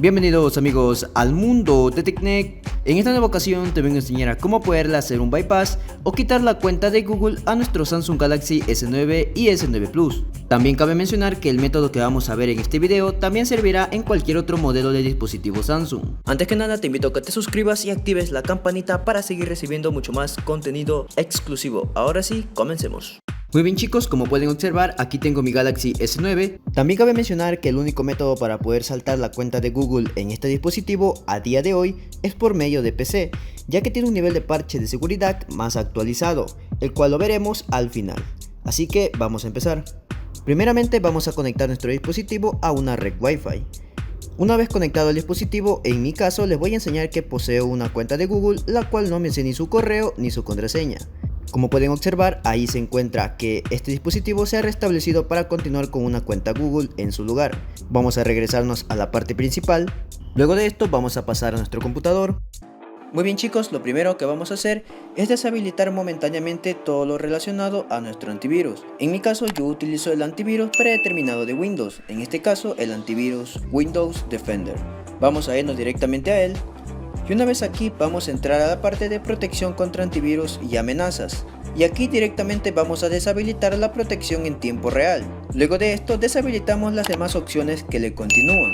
Bienvenidos amigos al mundo de TechNet. En esta nueva ocasión te vengo a enseñar a cómo poderle hacer un bypass o quitar la cuenta de Google a nuestro Samsung Galaxy S9 y S9 Plus. También cabe mencionar que el método que vamos a ver en este video también servirá en cualquier otro modelo de dispositivo Samsung. Antes que nada te invito a que te suscribas y actives la campanita para seguir recibiendo mucho más contenido exclusivo. Ahora sí, comencemos. Muy bien chicos, como pueden observar, aquí tengo mi Galaxy S9. También cabe mencionar que el único método para poder saltar la cuenta de Google en este dispositivo a día de hoy es por medio de PC, ya que tiene un nivel de parche de seguridad más actualizado, el cual lo veremos al final. Así que vamos a empezar. Primeramente vamos a conectar nuestro dispositivo a una red Wi-Fi. Una vez conectado al dispositivo, en mi caso les voy a enseñar que poseo una cuenta de Google, la cual no me sé ni su correo ni su contraseña. Como pueden observar, ahí se encuentra que este dispositivo se ha restablecido para continuar con una cuenta Google en su lugar. Vamos a regresarnos a la parte principal. Luego de esto vamos a pasar a nuestro computador. Muy bien chicos, lo primero que vamos a hacer es deshabilitar momentáneamente todo lo relacionado a nuestro antivirus. En mi caso yo utilizo el antivirus predeterminado de Windows, en este caso el antivirus Windows Defender. Vamos a irnos directamente a él. Y una vez aquí vamos a entrar a la parte de protección contra antivirus y amenazas. Y aquí directamente vamos a deshabilitar la protección en tiempo real. Luego de esto deshabilitamos las demás opciones que le continúan.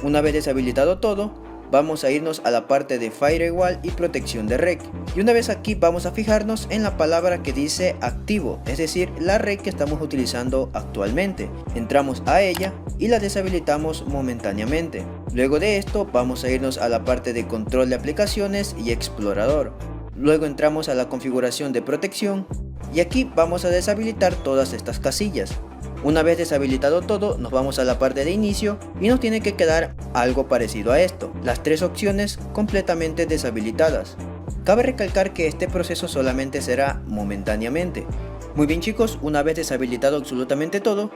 Una vez deshabilitado todo, vamos a irnos a la parte de Firewall y protección de red. Y una vez aquí vamos a fijarnos en la palabra que dice activo, es decir, la red que estamos utilizando actualmente. Entramos a ella y la deshabilitamos momentáneamente. Luego de esto vamos a irnos a la parte de control de aplicaciones y explorador. Luego entramos a la configuración de protección y aquí vamos a deshabilitar todas estas casillas. Una vez deshabilitado todo, nos vamos a la parte de inicio y nos tiene que quedar algo parecido a esto, las tres opciones completamente deshabilitadas. Cabe recalcar que este proceso solamente será momentáneamente. Muy bien chicos, una vez deshabilitado absolutamente todo,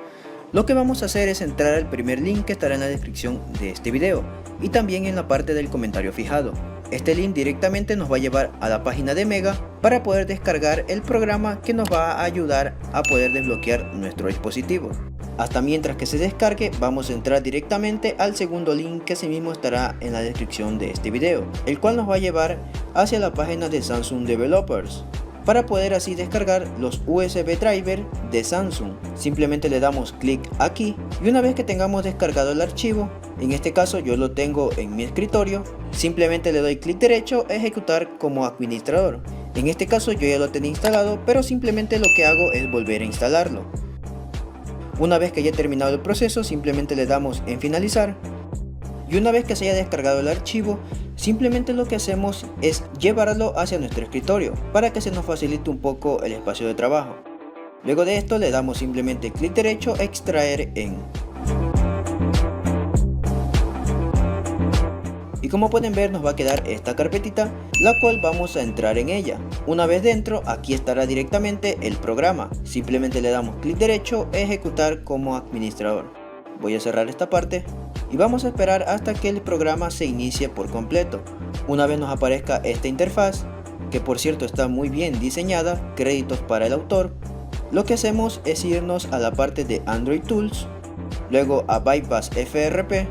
lo que vamos a hacer es entrar al primer link que estará en la descripción de este video y también en la parte del comentario fijado. Este link directamente nos va a llevar a la página de Mega para poder descargar el programa que nos va a ayudar a poder desbloquear nuestro dispositivo. Hasta mientras que se descargue, vamos a entrar directamente al segundo link que asimismo estará en la descripción de este video, el cual nos va a llevar hacia la página de Samsung Developers, para poder así descargar los USB driver de Samsung. Simplemente le damos clic aquí y una vez que tengamos descargado el archivo, en este caso yo lo tengo en mi escritorio, simplemente le doy clic derecho, ejecutar como administrador. En este caso yo ya lo tenía instalado, pero simplemente lo que hago es volver a instalarlo. Una vez que haya terminado el proceso, simplemente le damos en finalizar. Y una vez que se haya descargado el archivo, simplemente lo que hacemos es llevarlo hacia nuestro escritorio para que se nos facilite un poco el espacio de trabajo. Luego de esto le damos simplemente clic derecho, extraer en. Y como pueden ver nos va a quedar esta carpetita, la cual vamos a entrar en ella. Una vez dentro, aquí estará directamente el programa. Simplemente le damos clic derecho, ejecutar como administrador. Voy a cerrar esta parte y vamos a esperar hasta que el programa se inicie por completo. Una vez nos aparezca esta interfaz, que por cierto está muy bien diseñada, créditos para el autor, lo que hacemos es irnos a la parte de Android Tools, luego a Bypass FRP,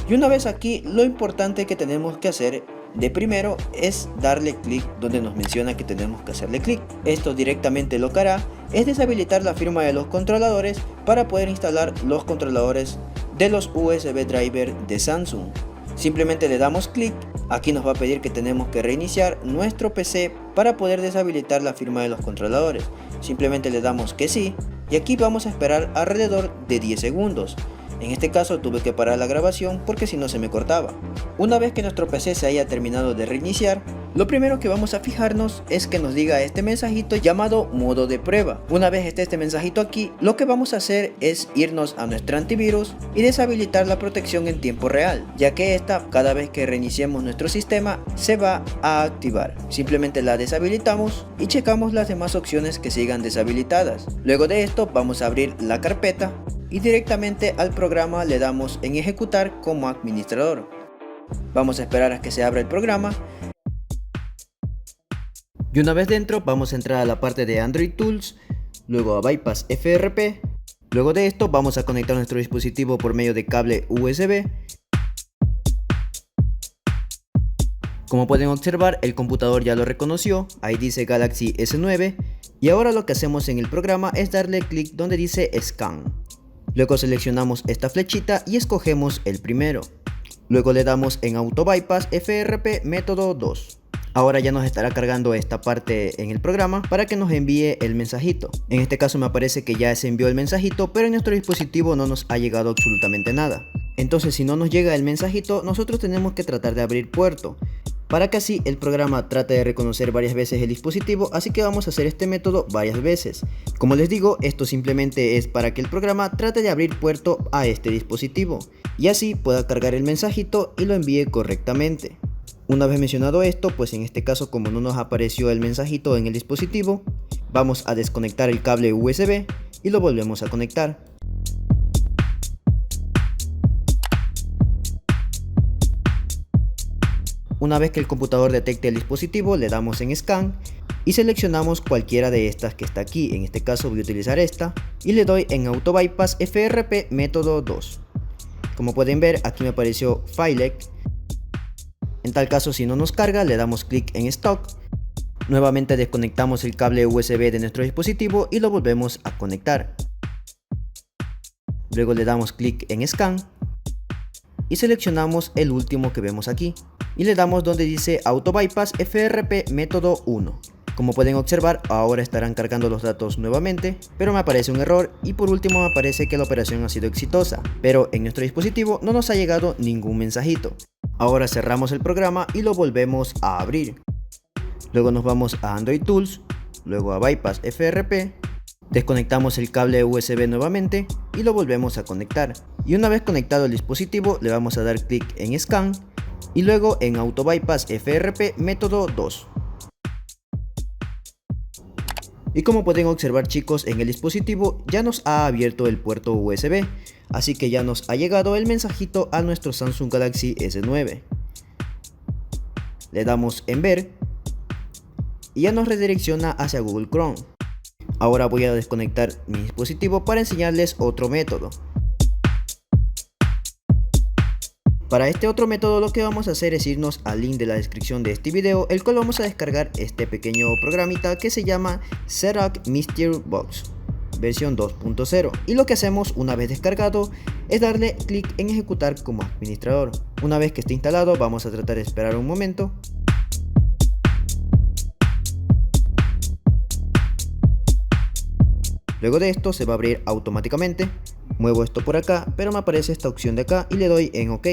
y una vez aquí lo importante que tenemos que hacer de primero es darle clic donde nos menciona que tenemos que hacerle clic. Esto directamente lo que hará es deshabilitar la firma de los controladores para poder instalar los controladores de los USB driver de Samsung. Simplemente le damos clic, aquí nos va a pedir que tenemos que reiniciar nuestro PC para poder deshabilitar la firma de los controladores. Simplemente le damos que sí y aquí vamos a esperar alrededor de 10 segundos. En este caso tuve que parar la grabación porque si no se me cortaba. Una vez que nuestro PC se haya terminado de reiniciar, lo primero que vamos a fijarnos es que nos diga este mensajito llamado modo de prueba. Una vez esté este mensajito aquí, lo que vamos a hacer es irnos a nuestro antivirus y deshabilitar la protección en tiempo real, ya que esta cada vez que reiniciemos nuestro sistema se va a activar. Simplemente la deshabilitamos y checamos las demás opciones que sigan deshabilitadas. Luego de esto vamos a abrir la carpeta y directamente al programa le damos en ejecutar como administrador. Vamos a esperar a que se abra el programa y una vez dentro vamos a entrar a la parte de Android Tools, luego a Bypass FRP. Luego de esto vamos a conectar nuestro dispositivo por medio de cable USB Como pueden observar, el computador ya lo reconoció, ahí dice Galaxy S9, y ahora lo que hacemos en el programa es darle clic donde dice Scan. Luego seleccionamos esta flechita y escogemos el primero. Luego le damos en Auto Bypass FRP método 2. Ahora ya nos estará cargando esta parte en el programa para que nos envíe el mensajito. En este caso me aparece que ya se envió el mensajito, pero en nuestro dispositivo no nos ha llegado absolutamente nada. Entonces, si no nos llega el mensajito, nosotros tenemos que tratar de abrir puerto, para que así el programa trate de reconocer varias veces el dispositivo, así que vamos a hacer este método varias veces. Como les digo, esto simplemente es para que el programa trate de abrir puerto a este dispositivo, y así pueda cargar el mensajito y lo envíe correctamente. Una vez mencionado esto, pues en este caso como no nos apareció el mensajito en el dispositivo, vamos a desconectar el cable USB y lo volvemos a conectar. Una vez que el computador detecte el dispositivo, le damos en Scan y seleccionamos cualquiera de estas que está aquí. En este caso voy a utilizar esta y le doy en Auto Bypass FRP método 2. Como pueden ver, aquí me apareció Filec. En tal caso, si no nos carga, le damos clic en Stock. Nuevamente desconectamos el cable USB de nuestro dispositivo y lo volvemos a conectar. Luego le damos clic en Scan y seleccionamos el último que vemos aquí y le damos donde dice Auto Bypass FRP método 1. Como pueden observar, ahora estarán cargando los datos nuevamente, pero me aparece un error y por último me aparece que la operación ha sido exitosa, pero en nuestro dispositivo no nos ha llegado ningún mensajito. Ahora cerramos el programa y lo volvemos a abrir. Luego nos vamos a Android Tools, luego a Bypass FRP, desconectamos el cable USB nuevamente y lo volvemos a conectar. Y una vez conectado el dispositivo, le vamos a dar clic en Scan y luego en Auto Bypass FRP método 2. Y como pueden observar, chicos, en el dispositivo ya nos ha abierto el puerto USB, así que ya nos ha llegado el mensajito a nuestro Samsung Galaxy S9. Le damos en ver y ya nos redirecciona hacia Google Chrome. Ahora voy a desconectar mi dispositivo para enseñarles otro método. Para este otro método lo que vamos a hacer es irnos al link de la descripción de este video, el cual vamos a descargar este pequeño programita que se llama Xerox Mystery Box versión 2.0, y lo que hacemos una vez descargado es darle clic en ejecutar como administrador. Una vez que esté instalado, vamos a tratar de esperar un momento. Luego de esto se va a abrir automáticamente. Muevo esto por acá, pero me aparece esta opción de acá y le doy en OK.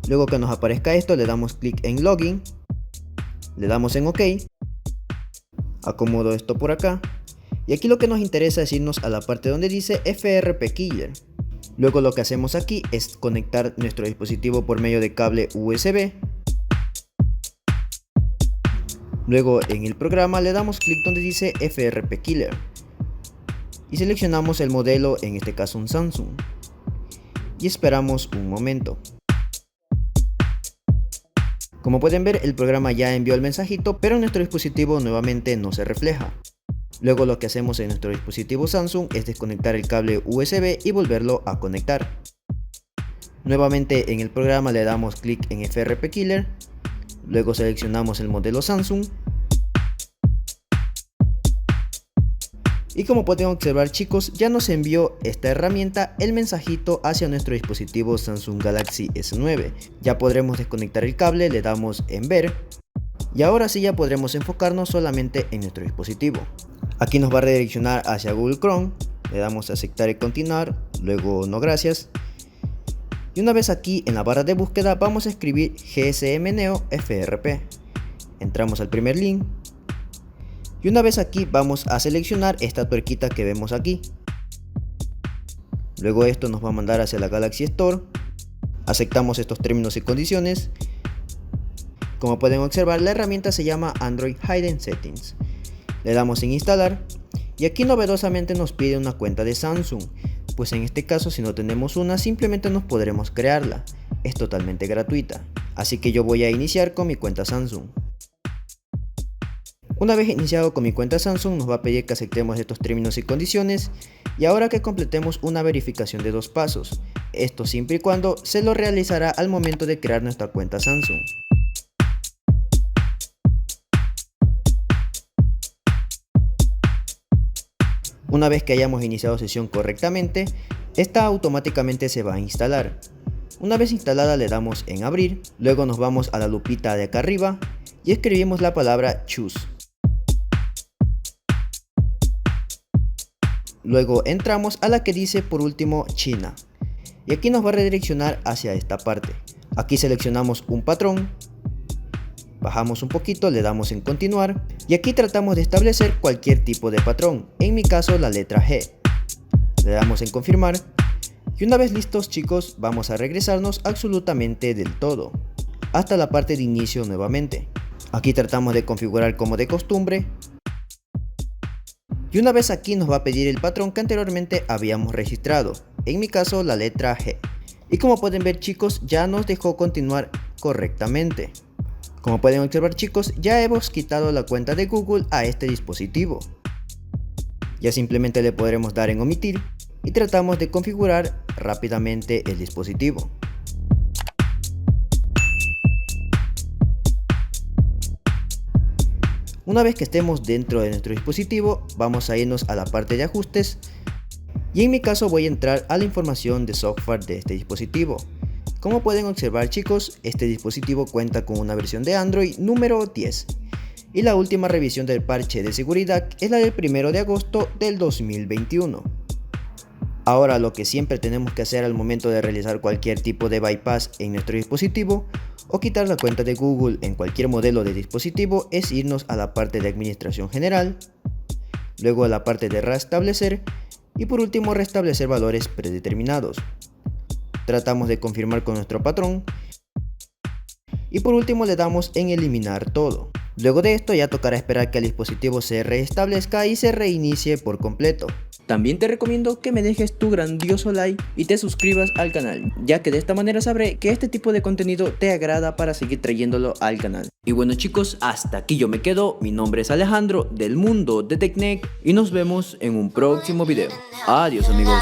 Luego que nos aparezca esto, le damos clic en Login, le damos en OK, acomodo esto por acá y aquí lo que nos interesa es irnos a la parte donde dice FRP Killer. Luego lo que hacemos aquí es conectar nuestro dispositivo por medio de cable USB. Luego en el programa le damos clic donde dice FRP Killer y seleccionamos el modelo, en este caso un Samsung, y esperamos un momento. Como pueden ver, el programa ya envió el mensajito, pero en nuestro dispositivo nuevamente no se refleja. Luego lo que hacemos en nuestro dispositivo Samsung es desconectar el cable USB y volverlo a conectar. Nuevamente en el programa le damos clic en FRP Killer, luego seleccionamos el modelo Samsung. Y como pueden observar, chicos, ya nos envió esta herramienta el mensajito hacia nuestro dispositivo Samsung Galaxy S9. Ya podremos desconectar el cable, le damos en ver y ahora sí ya podremos enfocarnos solamente en nuestro dispositivo. Aquí nos va a redireccionar hacia Google Chrome, le damos a aceptar y continuar, luego no gracias. Y una vez aquí en la barra de búsqueda vamos a escribir GSM Neo FRP. Entramos al primer link. Y una vez aquí vamos a seleccionar esta tuerquita que vemos aquí. Luego esto nos va a mandar hacia la Galaxy Store. Aceptamos estos términos y condiciones. Como pueden observar, la herramienta se llama Android Hidden Settings. Le damos en instalar y aquí novedosamente nos pide una cuenta de Samsung. Pues en este caso, si no tenemos una, simplemente nos podremos crearla. Es totalmente gratuita. Así que yo voy a iniciar con mi cuenta Samsung. Una vez iniciado con mi cuenta Samsung, nos va a pedir que aceptemos estos términos y condiciones y ahora que completemos una verificación de 2 pasos. Esto siempre y cuando se lo realizará al momento de crear nuestra cuenta Samsung. Una vez que hayamos iniciado sesión correctamente, esta automáticamente se va a instalar. Una vez instalada le damos en abrir, luego nos vamos a la lupita de acá arriba y escribimos la palabra choose. Luego entramos a la que dice por último China y aquí nos va a redireccionar hacia esta parte. Aquí seleccionamos un patrón, bajamos un poquito, le damos en continuar y aquí tratamos de establecer cualquier tipo de patrón, en mi caso la letra G. Le damos en confirmar y una vez listos chicos vamos a regresarnos absolutamente del todo hasta la parte de inicio nuevamente. Aquí tratamos de configurar como de costumbre y una vez aquí nos va a pedir el patrón que anteriormente habíamos registrado, en mi caso la letra G. Y como pueden ver chicos, ya nos dejó continuar correctamente. Como pueden observar chicos, ya hemos quitado la cuenta de Google a este dispositivo. Ya simplemente le podremos dar en omitir y tratamos de configurar rápidamente el dispositivo. Una vez que estemos dentro de nuestro dispositivo, vamos a irnos a la parte de ajustes y en mi caso voy a entrar a la información de software de este dispositivo. Como pueden observar chicos, este dispositivo cuenta con una versión de Android número 10 y la última revisión del parche de seguridad es la del 1 de agosto del 2021. Ahora lo que siempre tenemos que hacer al momento de realizar cualquier tipo de bypass en nuestro dispositivo o quitar la cuenta de Google en cualquier modelo de dispositivo es irnos a la parte de administración general, luego a la parte de restablecer y por último restablecer valores predeterminados. Tratamos de confirmar con nuestro patrón y por último le damos en eliminar todo. Luego de esto ya tocará esperar que el dispositivo se restablezca y se reinicie por completo. También te recomiendo que me dejes tu grandioso like y te suscribas al canal, ya que de esta manera sabré que este tipo de contenido te agrada para seguir trayéndolo al canal. Y bueno chicos, hasta aquí yo me quedo. Mi nombre es Alejandro del mundo de TechNec y nos vemos en un próximo video. Adiós amigos.